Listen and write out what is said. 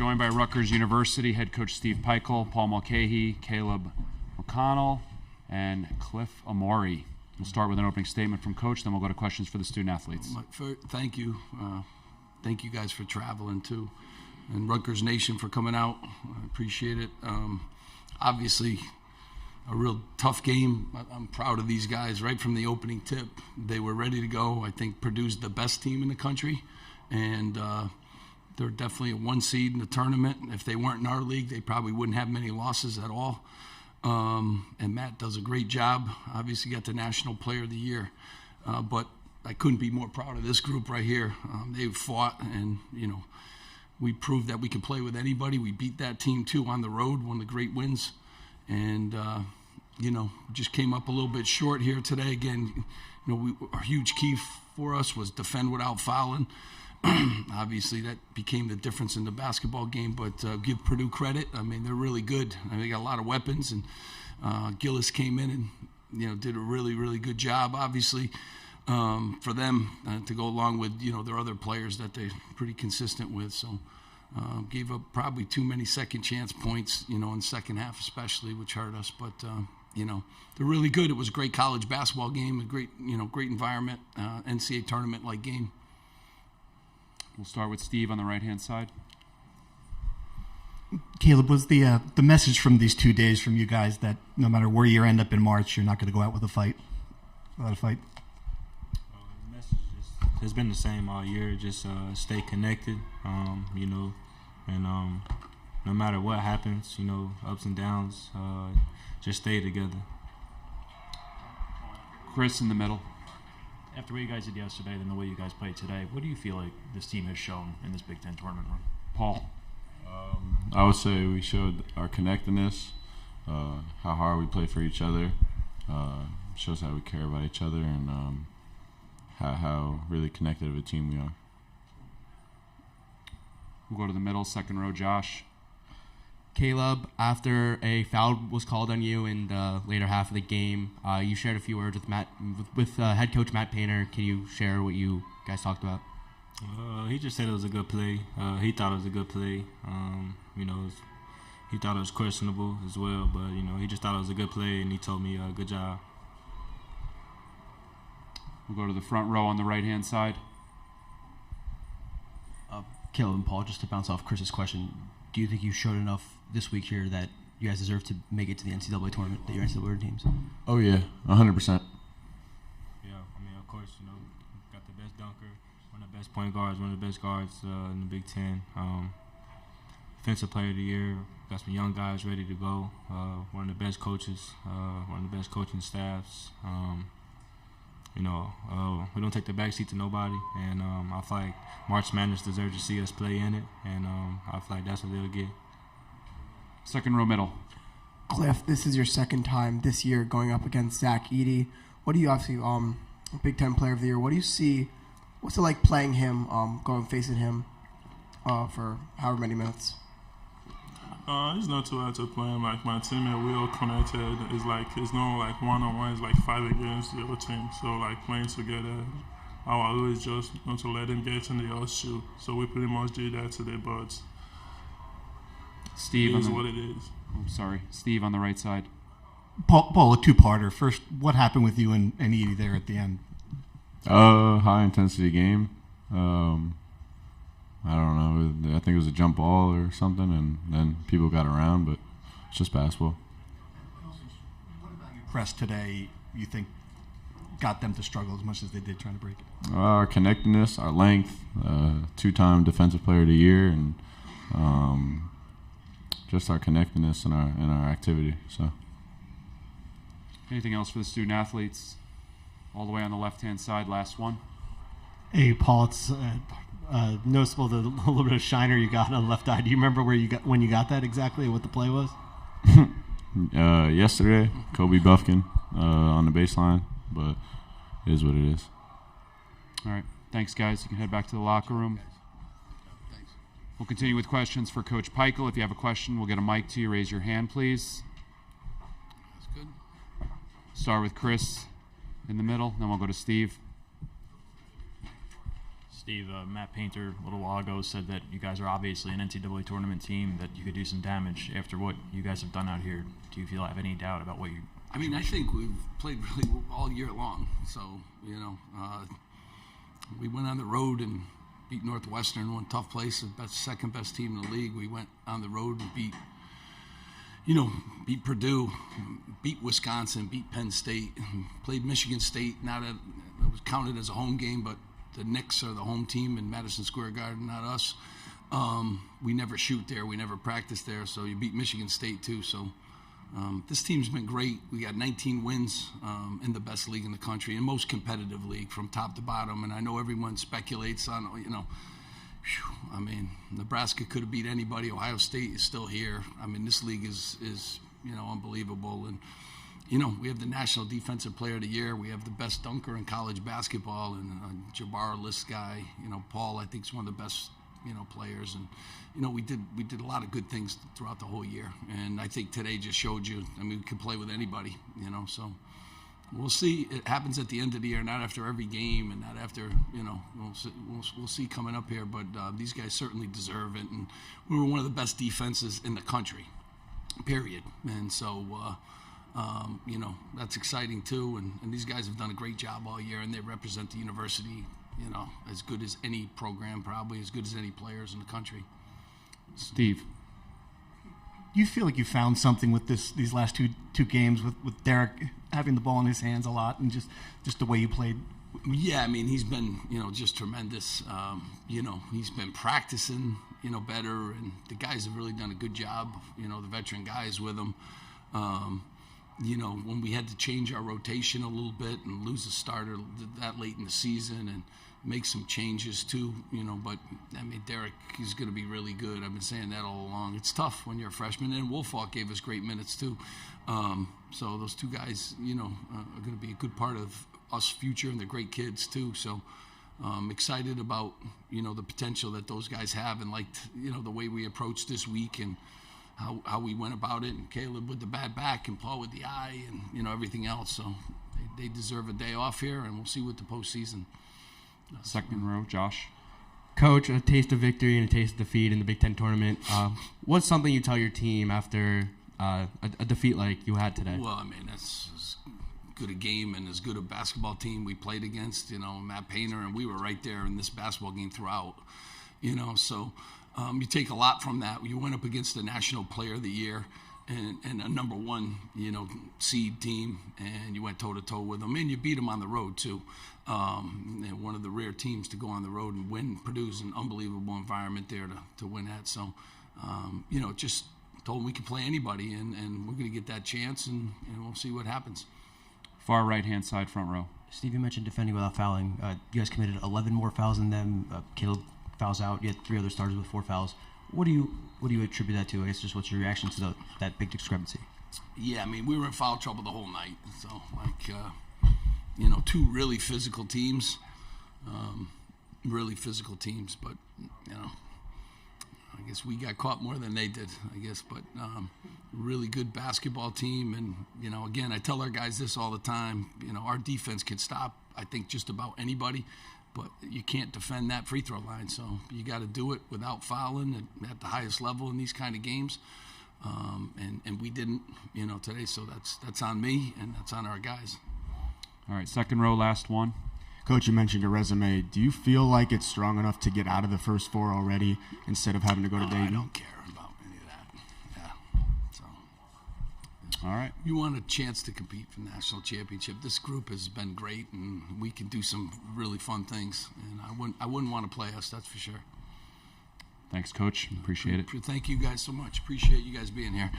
joined by Rutgers University head coach Steve Peichel, Paul Mulcahy, Caleb McConnell, and Cliff Amori. We'll start with an opening statement from Coach, then we'll go to questions for the student athletes. Thank you. Thank you guys for traveling too, and Rutgers Nation for coming out. I appreciate it. Obviously, a real tough game. I'm proud of these guys right from the opening tip. They were ready to go. I think Purdue's the best team in the country, and they're definitely a 1 seed in the tournament. If they weren't in our league, they probably wouldn't have many losses at all. And Matt does a great job. Obviously got the National Player of the Year. But I couldn't be more proud of this group right here. They've fought, and, we proved that we could play with anybody. We beat that team, too, on the road, one of the great wins. And, just came up a little bit short here today. Again, our huge key for us was defend without fouling. Obviously, that became the difference in the basketball game, but give Purdue credit. I mean, they're really good. They got a lot of weapons, and Gillis came in and, did a really, really good job, obviously, for them to go along with, their other players that they're pretty consistent with. So gave up probably too many second chance points, in the second half especially, which hurt us. But, they're really good. It was a great college basketball game, a great, great environment, NCAA tournament-like game. We'll start with Steve on the right-hand side. Caleb, was the message from these 2 days from you guys that no matter where you end up in March, you're not going to go out with a fight? Without a fight? The message has been the same all year. Just stay connected, and no matter what happens, ups and downs, just stay together. Chris in the middle. After what you guys did yesterday and the way you guys played today, what do you feel like this team has shown in this Big Ten tournament run? Paul. I would say we showed our connectedness, how hard we play for each other. Shows how we care about each other, and how really connected of a team we are. We'll go to the middle, second row, Josh. Caleb, after a foul was called on you in the later half of the game, you shared a few words with head coach Matt Painter. Can you share what you guys talked about? He just said it was a good play. He thought it was a good play. He thought it was questionable as well, but he just thought it was a good play, and he told me, "Good job." We'll go to the front row on the right-hand side. Caleb and Paul, just to bounce off Chris's question, do you think you showed enough this week here that you guys deserve to make it to the NCAA tournament, that your NCAA teams? Oh, yeah, 100%. Yeah, of course, got the best dunker, one of the best point guards, one of the best guards in the Big Ten. Defensive Player of the Year, got some young guys ready to go. One of the best coaches, one of the best coaching staffs. We don't take the backseat to nobody, and I feel like March Madness deserves to see us play in it, and I feel like that's what they'll get. Second row middle. Cliff, this is your second time this year going up against Zach Edey. What do you obviously, Big Ten Player of the Year, what do you see, what's it like playing him, facing him for however many minutes? It's not too hard to play him. Like, my teammate, we all connected. It's not one-on-one. It's 5 against the other team. So, playing together, I always just want to let him get in the horseshoe. So we pretty much did that today, but Steve, it is what it is. I'm sorry. Steve on the right side. Paul, a two-parter. First, what happened with you and Edey there at the end? High-intensity game. I don't know. I think it was a jump ball or something, and then people got around, but it's just basketball. What about your press today you think got them to struggle as much as they did trying to break it? Our connectedness, our length, 2-time Defensive Player of the Year, and just our connectedness and our activity. So, anything else for the student athletes? All the way on the left-hand side, last one. Hey, Paul, it's noticeable the little bit of shiner you got on the left eye. Do you remember when you got that exactly, what the play was? Yesterday, Kobe Buffkin on the baseline, but it is what it is. All right. Thanks, guys. You can head back to the locker room. Thanks. We'll continue with questions for Coach Peichel. If you have a question, we'll get a mic to you. Raise your hand, please. That's good. Start with Chris in the middle, then we'll go to Steve. Steve, Matt Painter a little while ago said that you guys are obviously an NCAA tournament team, that you could do some damage after what you guys have done out here. Do you feel have any doubt about what you? I mean, I think we've played really all year long. So, we went on the road and beat Northwestern, one tough place, the second best team in the league. We went on the road and beat Purdue, beat Wisconsin, beat Penn State, played Michigan State. It was counted as a home game, but the Knicks are the home team in Madison Square Garden, not us. We never shoot there. We never practice there. So you beat Michigan State too. So this team's been great. We got 19 wins in the best league in the country, and most competitive league from top to bottom. And I know everyone speculates on, Nebraska could have beat anybody. Ohio State is still here. I mean, this league is unbelievable. And, we have the National Defensive Player of the Year. We have the best dunker in college basketball, and Jabbar List guy. Paul, I think, is one of the best, players. And, we did a lot of good things throughout the whole year. And I think today just showed you, we could play with anybody, so. We'll see. It happens at the end of the year, not after every game, and not after, we'll see coming up here. But these guys certainly deserve it. And we were one of the best defenses in the country, period. And so, that's exciting too. And these guys have done a great job all year, and they represent the university, as good as any program, probably as good as any players in the country. Steve. Do you feel like you found something with these last two games with Derek having the ball in his hands a lot, and just the way you played? Yeah, he's been just tremendous. He's been practicing better, and the guys have really done a good job. The veteran guys with him. When we had to change our rotation a little bit and lose a starter that late in the season and make some changes too, but Derek is going to be really good. I've been saying that all along. It's tough when you're a freshman, and Wolfalk gave us great minutes too. So those two guys, are going to be a good part of us future, and they're great kids too. So excited about, the potential that those guys have, and liked, the way we approached this week and how we went about it, and Caleb with the bad back and Paul with the eye and, everything else. So they deserve a day off here, and we'll see what the postseason. Second row, Josh. Coach, a taste of victory and a taste of defeat in the Big Ten tournament. What's something you tell your team after a defeat like you had today? Well, that's as good a game and as good a basketball team we played against, Matt Painter, and we were right there in this basketball game throughout, So you take a lot from that. You went up against the National Player of the Year and a number one, seed team, and you went toe-to-toe with them, and you beat them on the road too. One of the rare teams to go on the road and win. Purdue's an unbelievable environment there to win at. So, just told them we could play anybody, and we're going to get that chance, and we'll see what happens. Far right-hand side, front row. Steve, you mentioned defending without fouling. You guys committed 11 more fouls than them. Caleb fouls out. You had 3 other starters with 4 fouls. What do you attribute that to? I guess just what's your reaction to that big discrepancy? Yeah, we were in foul trouble the whole night. So, two really physical teams, but, I guess we got caught more than they did, but really good basketball team. And, again, I tell our guys this all the time, our defense can stop, I think, just about anybody, but you can't defend that free throw line. So you got to do it without fouling at the highest level in these kind of games. And we didn't, today. So that's on me, and that's on our guys. All right, second row, last one. Coach, you mentioned your resume. Do you feel like it's strong enough to get out of the first 4 already instead of having to go to Dayton? I don't care about any of that. Yeah. So. All right. You want a chance to compete for the national championship. This group has been great, and we can do some really fun things. And I wouldn't want to play us, that's for sure. Thanks, Coach. Appreciate it. Thank you guys so much. Appreciate you guys being here.